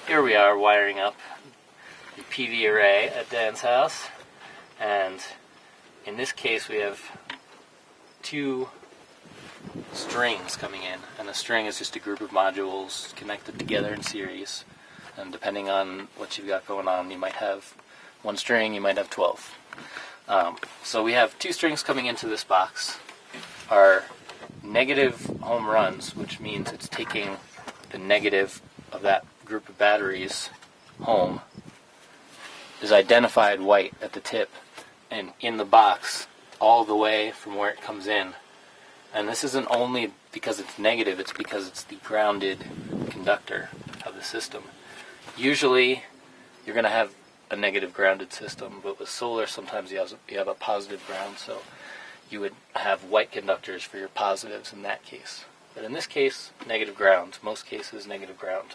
Here we are wiring up the PV array at Dan's house, and in this case we have two strings coming in, and a string is just a group of modules connected together in series, and depending on what you've got going on, you might have one string, you might have 12. So we have two strings coming into this box. Our negative home runs, which means it's taking the negative of that group of batteries home, is identified white at the tip and in the box all the way from where it comes in. And this isn't only because it's negative, it's because it's the grounded conductor of the system. Usually you're going to have a negative grounded system, but with solar sometimes you have a positive ground, so you would have white conductors for your positives in that case. But in this case, negative ground. Most cases, negative ground.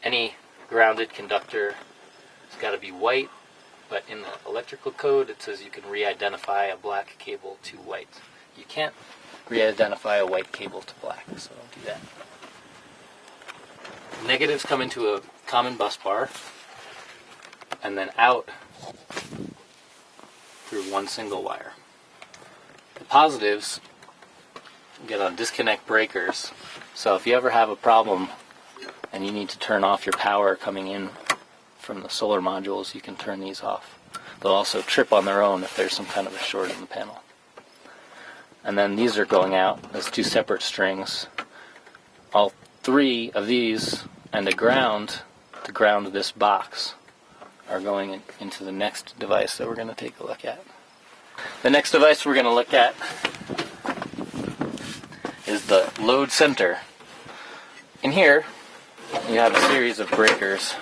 Any grounded conductor has got to be white, but in the electrical code it says you can re-identify a black cable to white. You can't re-identify a white cable to black, so don't do that. Negatives come into a common bus bar and then out through one single wire. The positives get on disconnect breakers, so if you ever have a problem and you need to turn off your power coming in from the solar modules, you can turn these off. They'll also trip on their own if there's some kind of a short in the panel. And then these are going out as two separate strings. All three of these and a ground to ground this box are going into the next device that we're going to take a look at. The next device we're going to look at is the load center. In here, you have a series of breakers.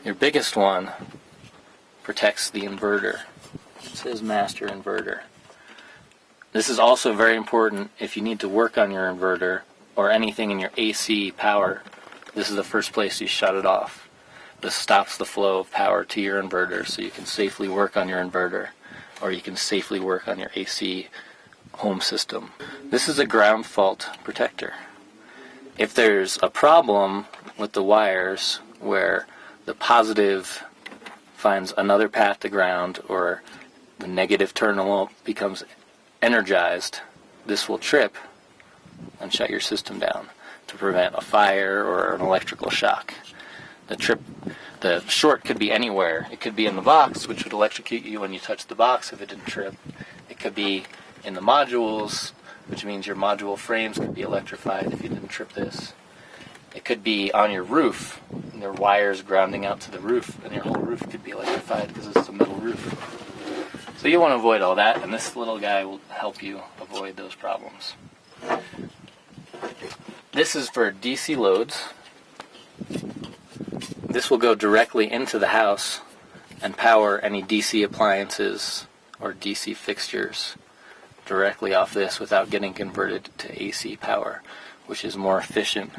Your biggest one protects the inverter. It says master inverter. This is also very important if you need to work on your inverter or anything in your AC power. This is the first place you shut it off. This stops the flow of power to your inverter so you can safely work on your inverter, or you can safely work on your AC home system. This is a ground fault protector. If there's a problem with the wires where the positive finds another path to ground or the negative terminal becomes energized, this will trip and shut your system down to prevent a fire or an electrical shock. The short could be anywhere. It could be in the box, which would electrocute you when you touch the box if it didn't trip. It could be in the modules, which means your module frames could be electrified if you didn't trip this. It could be on your roof, and there are wires grounding out to the roof, and your whole roof could be electrified because it's a metal roof. So you want to avoid all that, and this little guy will help you avoid those problems. This is for DC loads. This will go directly into the house and power any DC appliances or DC fixtures directly off this without getting converted to AC power, which is more efficient.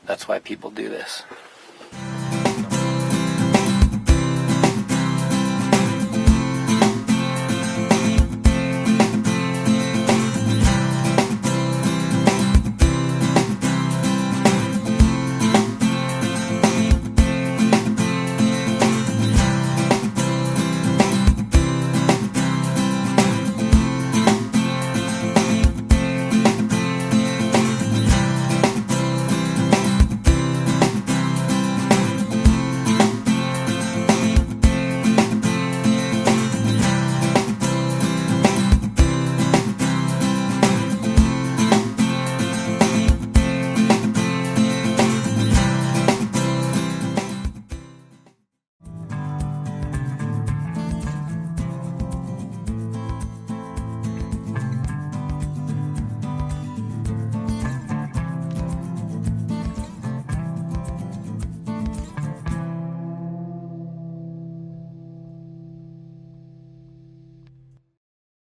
That's why people do this.